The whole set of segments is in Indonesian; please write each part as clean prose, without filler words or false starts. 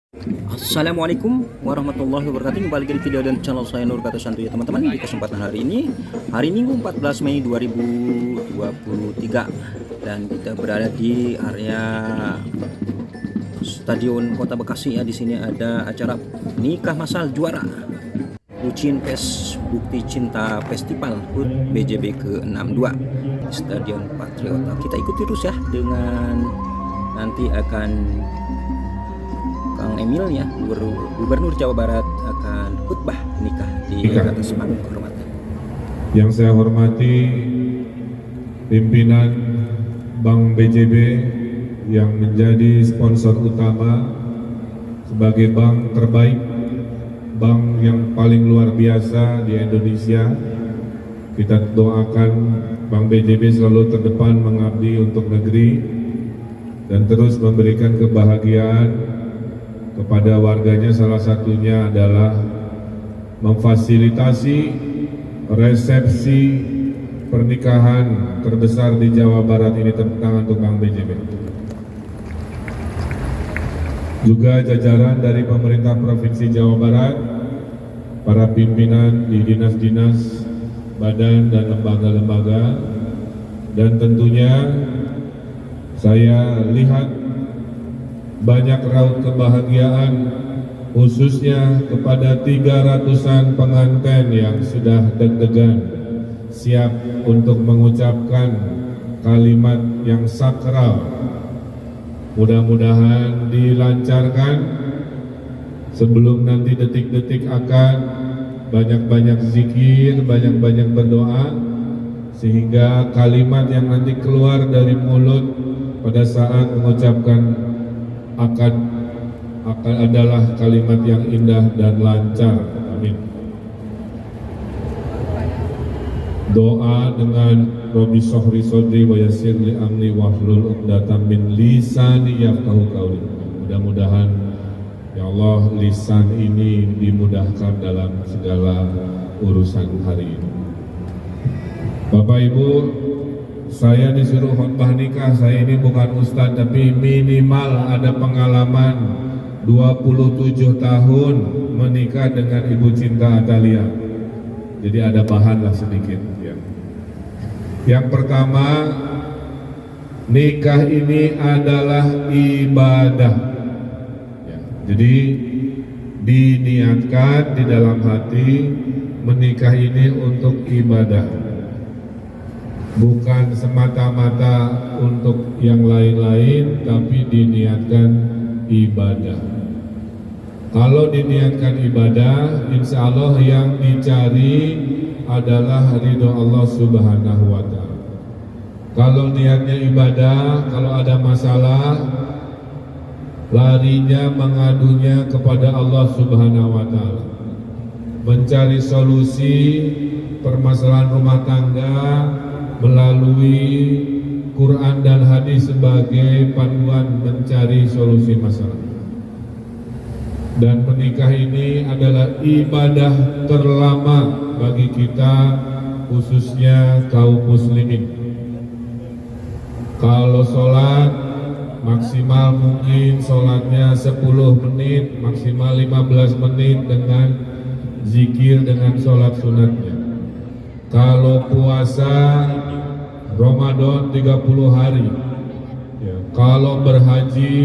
Assalamualaikum warahmatullahi wabarakatuh. Kembali lagi di video dan channel saya Nur Kata Santu ya teman-teman. Di kesempatan hari ini, hari Minggu 14 Mei 2023, dan kita berada di area Stadion Kota Bekasi ya. Di sini ada acara nikah masal juara Bucin Pes Bukti Cinta Festival HUT BJB ke-62 di Stadion Patriota. Kita ikuti terus ya, dengan nanti akan Kang Emil ya, Gubernur Jawa Barat, akan khutbah nikah di atas panggung kehormatan. Yang saya hormati pimpinan Bank BJB yang menjadi sponsor utama sebagai bank terbaik, bank yang paling luar biasa di Indonesia. Kita doakan Bank BJB selalu terdepan mengabdi untuk negeri dan terus memberikan kebahagiaan kepada warganya. Salah satunya adalah memfasilitasi resepsi pernikahan terbesar di Jawa Barat ini. Tepuk tangan untuk Bank BJB. Juga jajaran dari pemerintah Provinsi Jawa Barat, para pimpinan di dinas-dinas, badan dan lembaga-lembaga, dan tentunya saya lihat banyak raut kebahagiaan khususnya kepada 300-an pengantin yang sudah deg-degan siap untuk mengucapkan kalimat yang sakral. Mudah-mudahan dilancarkan sebelum nanti detik-detik akan banyak-banyak zikir, banyak-banyak berdoa, sehingga kalimat yang nanti keluar dari mulut pada saat mengucapkan akan adalah kalimat yang indah dan lancar. Amin. Doa dengan Robi Sohri Sodri wa Yasir li amli wahlul uqdatam min lisani yafqahu qawli. Mudah-mudahan ya Allah, lisan ini dimudahkan dalam segala urusan hari ini. Bapak Ibu, saya disuruh khutbah nikah. Saya ini bukan ustadz, tapi minimal ada pengalaman 27 tahun menikah dengan Ibu Cinta Atalia. Jadi ada bahan lah sedikit ya. Yang pertama, nikah ini adalah ibadah ya. Jadi diniatkan di dalam hati menikah ini untuk ibadah, bukan semata-mata untuk yang lain-lain, tapi diniatkan ibadah. Kalau diniatkan ibadah, insya Allah yang dicari adalah ridho Allah Subhanahu wa Ta'ala. Kalau niatnya ibadah, kalau ada masalah, larinya mengadunya kepada Allah Subhanahu wa Ta'ala, mencari solusi permasalahan rumah tangga melalui Quran dan hadis sebagai panduan mencari solusi masalah. Dan menikah ini adalah ibadah terlama bagi kita, khususnya kaum muslimin. Kalau sholat, maksimal mungkin sholatnya 10 menit, maksimal 15 menit dengan zikir, dengan sholat sunatnya. Kalau puasa Ramadan 30 hari ya. Kalau berhaji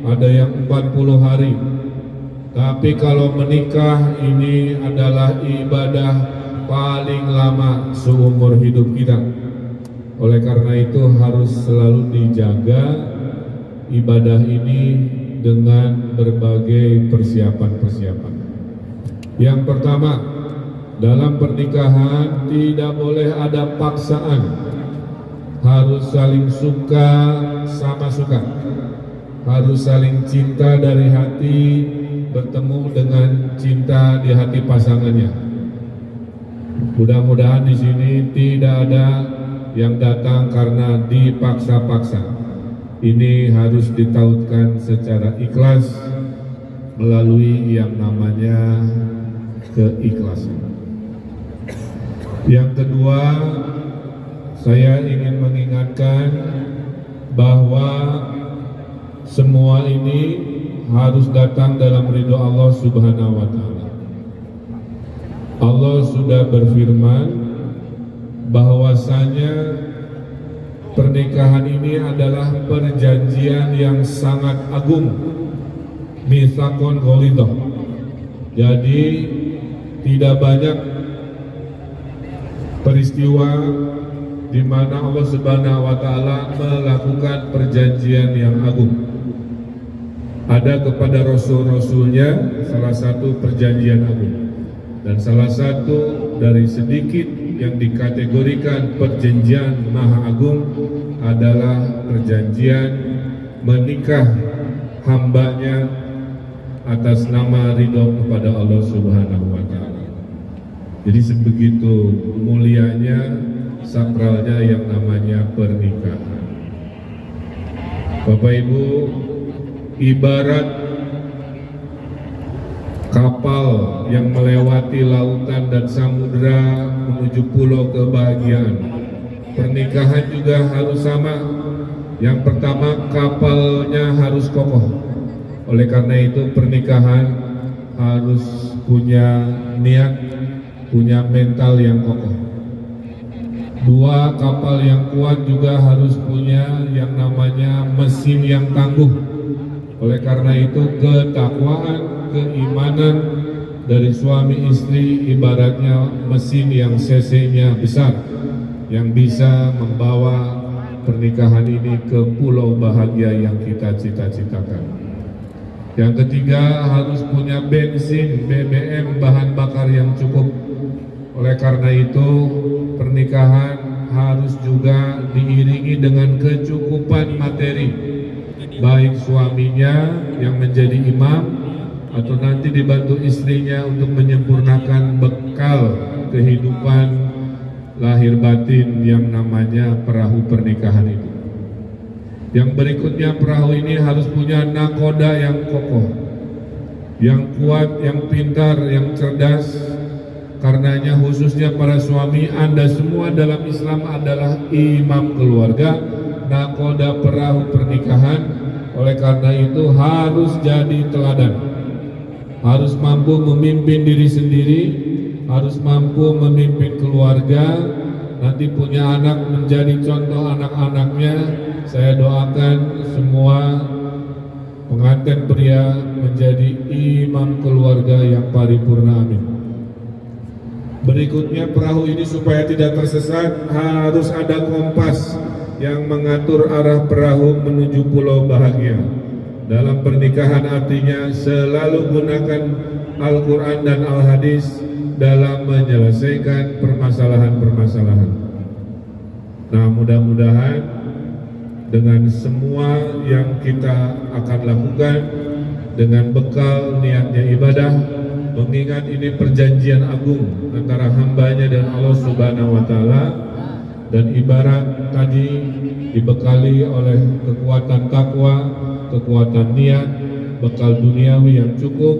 ada yang 40 hari. Tapi kalau menikah ini adalah ibadah paling lama seumur hidup kita. Oleh karena itu harus selalu dijaga ibadah ini dengan berbagai persiapan-persiapan. Yang pertama, dalam pernikahan tidak boleh ada paksaan, harus saling suka sama suka, harus saling cinta dari hati, bertemu dengan cinta di hati pasangannya. Mudah-mudahan di sini tidak ada yang datang karena dipaksa-paksa. Ini harus ditautkan secara ikhlas melalui yang namanya keikhlasan. Yang kedua, saya ingin mengingatkan bahwa semua ini harus datang dalam ridho Allah Subhanahu wa Ta'ala. Allah sudah berfirman bahwasanya pernikahan ini adalah perjanjian yang sangat agung, mitsaqon ghalidhah. Jadi tidak banyak peristiwa di mana Allah Subhanahu wa Ta'ala melakukan perjanjian yang agung. Ada kepada Rasul-Rasulnya salah satu perjanjian agung, dan salah satu dari sedikit yang dikategorikan perjanjian maha agung adalah perjanjian menikah hambanya atas nama ridho kepada Allah Subhanahu wa Ta'ala. Jadi sebegitu mulianya, sakralnya yang namanya pernikahan. Bapak Ibu, ibarat kapal yang melewati lautan dan samudera menuju pulau kebahagiaan. Pernikahan juga harus sama. Yang pertama, kapalnya harus kokoh. Oleh karena itu pernikahan harus punya niat, punya mental yang kokoh. Dua, kapal yang kuat juga harus punya yang namanya mesin yang tangguh. Oleh karena itu ketakwaan, keimanan dari suami istri ibaratnya mesin yang cc-nya besar, yang bisa membawa pernikahan ini ke pulau bahagia yang kita cita-citakan. Yang ketiga, harus punya bensin, BBM, bahan bakar yang cukup. Oleh karena itu, pernikahan harus juga diiringi dengan kecukupan materi, baik suaminya yang menjadi imam atau nanti dibantu istrinya untuk menyempurnakan bekal kehidupan lahir batin yang namanya perahu pernikahan itu. Yang berikutnya, perahu ini harus punya nakoda yang kokoh, yang kuat, yang pintar, yang cerdas. Karenanya khususnya para suami, Anda semua dalam Islam adalah imam keluarga, nakoda perahu pernikahan. Oleh karena itu harus jadi teladan, harus mampu memimpin diri sendiri, harus mampu memimpin keluarga, nanti punya anak menjadi contoh anak-anaknya. Saya doakan semua pengantin pria menjadi imam keluarga yang paripurna, amin. Berikutnya, perahu ini supaya tidak tersesat harus ada kompas yang mengatur arah perahu menuju pulau bahagia. Dalam pernikahan artinya selalu gunakan Al-Quran dan Al-Hadis dalam menyelesaikan permasalahan-permasalahan. Nah, mudah-mudahan dengan semua yang kita akan lakukan dengan bekal niatnya ibadah, mengingat ini perjanjian agung antara hambanya dan Allah Subhanahu wa Ta'ala, dan ibarat tadi dibekali oleh kekuatan takwa, kekuatan niat, bekal duniawi yang cukup,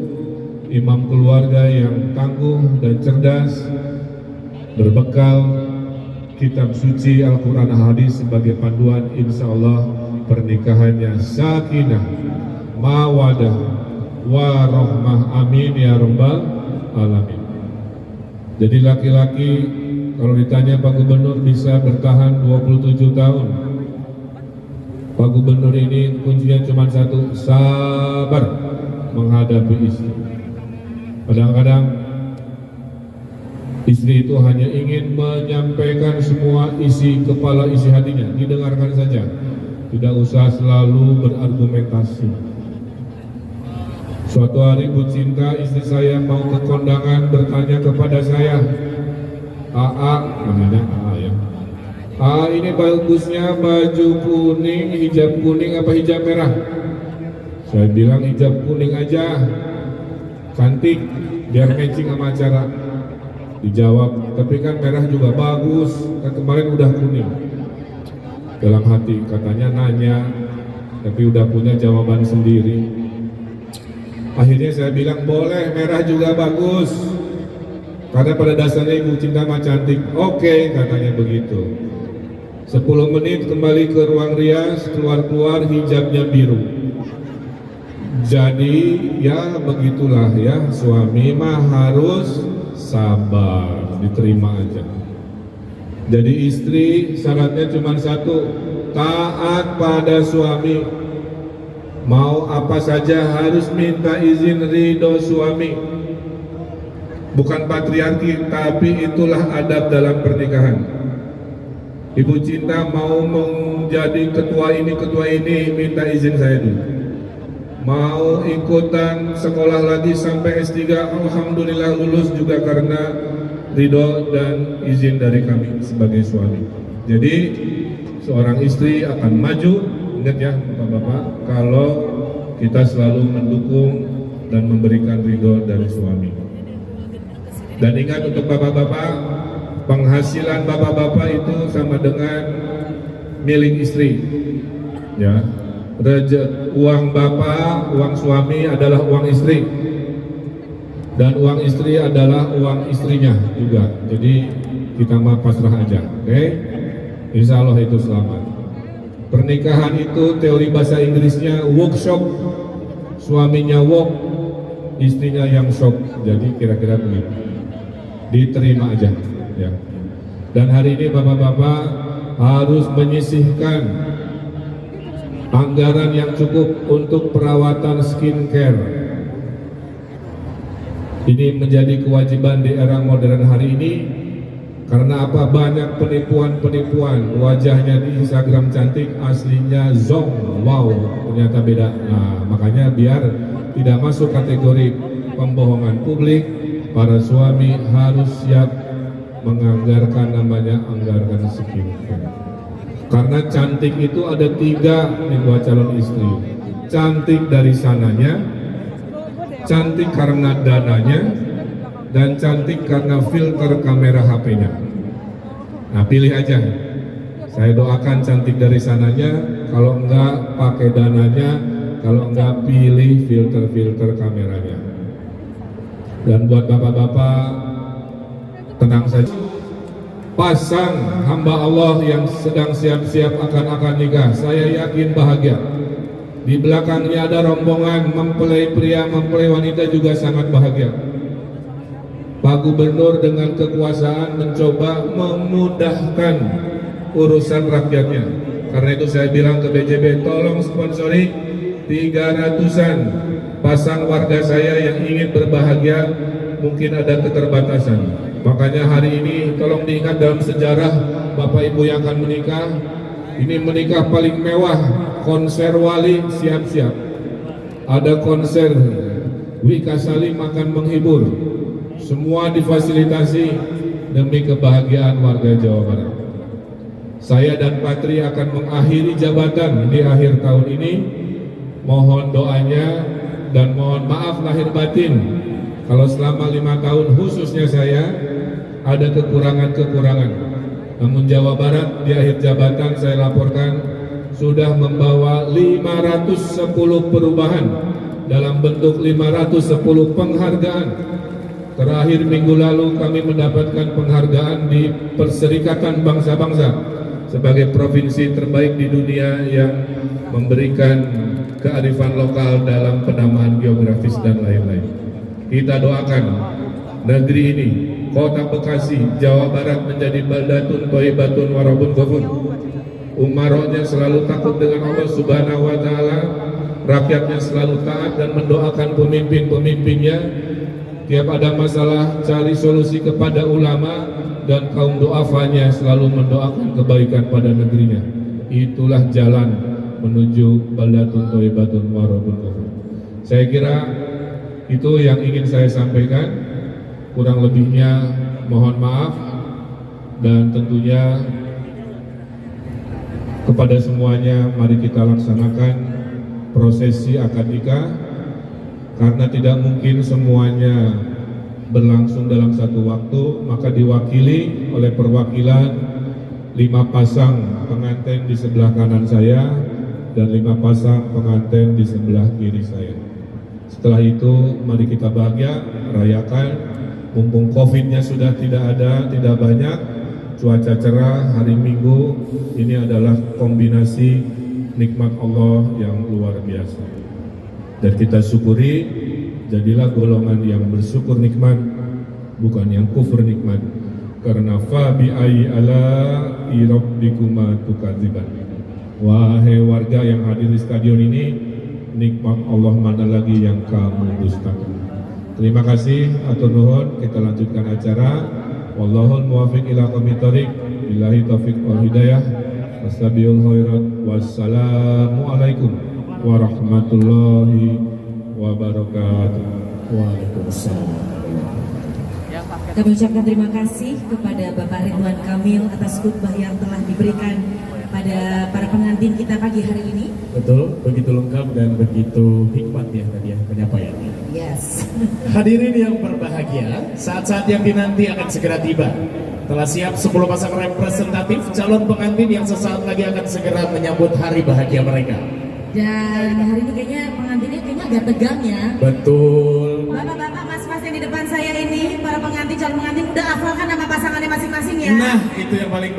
imam keluarga yang tangguh dan cerdas, berbekal kitab suci Al-Quran Hadis sebagai panduan, insya Allah pernikahannya sakinah, mawadah, warahmah, amin ya rabbal alamin. Jadi laki-laki kalau ditanya Pak Gubernur bisa bertahan 27 tahun. Pak Gubernur ini kuncinya cuma satu, sabar menghadapi istri. Kadang-kadang istri itu hanya ingin menyampaikan semua isi kepala, isi hatinya, didengarkan saja, tidak usah selalu berargumentasi. Suatu hari Bu Cinta, istri saya mau ke kondangan, bertanya kepada saya, namanya AA ya, ini bagusnya baju kuning, hijab kuning apa hijab merah? Saya bilang hijab kuning aja, cantik, biar matching sama acara. Dijawab, tapi kan merah juga bagus, kan kemarin udah kuning. Dalam hati katanya nanya, tapi udah punya jawaban sendiri. Akhirnya saya bilang boleh, merah juga bagus, karena pada dasarnya Ibu Cinta mah cantik. Oke, katanya begitu. 10 menit kembali ke ruang rias, keluar-keluar hijabnya biru. Jadi ya begitulah ya, suami mah harus sabar, diterima aja. Jadi istri syaratnya cuma satu, taat pada suami. Mau apa saja harus minta izin ridho suami. Bukan patriarki, tapi itulah adab dalam pernikahan. Ibu cinta mau menjadi ketua ini, minta izin saya dulu. Mau ikutan sekolah lagi sampai S3, alhamdulillah lulus juga karena ridho dan izin dari kami sebagai suami. Jadi seorang istri akan maju, ingat ya Bapak-bapak, kalau kita selalu mendukung dan memberikan ridho dari suami. Dan ingat untuk Bapak-bapak, penghasilan Bapak-bapak itu sama dengan milik istri. Ya, uang Bapak, uang suami adalah uang istri. Dan uang istri adalah uang istrinya juga. Jadi kita mah pasrah aja, oke? Insya Allah itu selamat. Pernikahan itu teori bahasa Inggrisnya workshop. Suaminya work, istrinya yang shop. Jadi kira-kira begitu. Diterima aja, ya. Dan hari ini bapak-bapak harus menyisihkan anggaran yang cukup untuk perawatan skincare. Ini menjadi kewajiban di era modern hari ini. Karena apa? Banyak penipuan-penipuan. Wajahnya di Instagram cantik, aslinya zong. Wow, ternyata beda. Nah, makanya biar tidak masuk kategori pembohongan publik, para suami harus siap menganggarkan namanya anggaran skincare. Karena cantik itu ada 3 nih buat calon istri. Cantik dari sananya, cantik karena dananya, dan cantik karena filter kamera HP-nya. Nah, pilih aja. Saya doakan cantik dari sananya, kalau enggak pakai dananya, kalau enggak pilih filter kameranya. Dan buat bapak-bapak, tenang saja. Pasang hamba Allah yang sedang siap-siap akan nikah, saya yakin bahagia. Di belakangnya ada rombongan mempelai pria, mempelai wanita juga sangat bahagia. Pak Gubernur dengan kekuasaan mencoba memudahkan urusan rakyatnya. Karena itu saya bilang ke BJB, tolong sponsori 300-an pasang warga saya yang ingin berbahagia, mungkin ada keterbatasan. Makanya hari ini tolong diingat dalam sejarah Bapak Ibu yang akan menikah, ini menikah paling mewah, konser wali siap-siap. Ada konser Wika Salim akan menghibur. Semua difasilitasi demi kebahagiaan warga Jawa Barat. Saya dan Patri akan mengakhiri jabatan di akhir tahun ini. Mohon doanya dan mohon maaf lahir batin kalau selama 5 tahun khususnya saya ada kekurangan-kekurangan. Namun Jawa Barat di akhir jabatan saya laporkan sudah membawa 510 perubahan dalam bentuk 510 penghargaan. Terakhir minggu lalu kami mendapatkan penghargaan di Perserikatan Bangsa-Bangsa sebagai provinsi terbaik di dunia yang memberikan kearifan lokal dalam penamaan geografis dan lain-lain. Kita doakan negeri ini, Kota Bekasi, Jawa Barat menjadi baldatun thayyibatun wa rabbun ghafur. Umaroknya selalu takut dengan Allah Subhanahu wa taala, rakyatnya selalu taat dan mendoakan pemimpin-pemimpinnya. Tiap ada masalah cari solusi kepada ulama, dan kaum du'afanya selalu mendoakan kebaikan pada negerinya. Itulah jalan menuju baldatun thayyibatun wa rabbun ghafur. Saya kira itu yang ingin saya sampaikan. Kurang lebihnya mohon maaf, dan tentunya kepada semuanya mari kita laksanakan prosesi akad nikah. Karena tidak mungkin semuanya berlangsung dalam satu waktu, maka diwakili oleh perwakilan 5 pasang pengantin di sebelah kanan saya dan 5 pasang pengantin di sebelah kiri saya. Setelah itu mari kita bahagia, rayakan, mumpung COVID-nya sudah tidak ada, tidak banyak, cuaca cerah, hari Minggu, ini adalah kombinasi nikmat Allah yang luar biasa. Dan kita syukuri, jadilah golongan yang bersyukur nikmat, bukan yang kufur nikmat. Karena fa bi ayyi ala'i rabbikuma tukadziban. Wahai warga yang hadir di stadion ini, nikmat Allah mana lagi yang kamu dustakan. Terima kasih, atur nuhun. Kita lanjutkan acara. Wallahul muwaffiq ila aqwamit thoriq. Billahi taufiq wal hidayah. Wassalamu'alaikum khairat. Wassalamualaikum warahmatullahi wabarakatuh. Waalaikumsalam. Kami ucapkan terima kasih kepada Bapak Ridwan Kamil atas khutbah yang telah diberikan pada para pengantin kita pagi hari ini. Betul, begitu lengkap dan begitu hikmat ya tadi ya penyampaiannya. Yes. Hadirin yang berbahagia, saat-saat yang dinanti akan segera tiba. Telah siap 10 pasang representatif calon pengantin yang sesaat lagi akan segera menyambut hari bahagia mereka. Dan hari ini kayaknya pengantinnya agak tegang ya. Betul. Bapak-bapak, mas-mas yang di depan saya ini, para pengantin, calon pengantin udah hafalkan nama pasangannya masing-masing ya. Nah, itu yang paling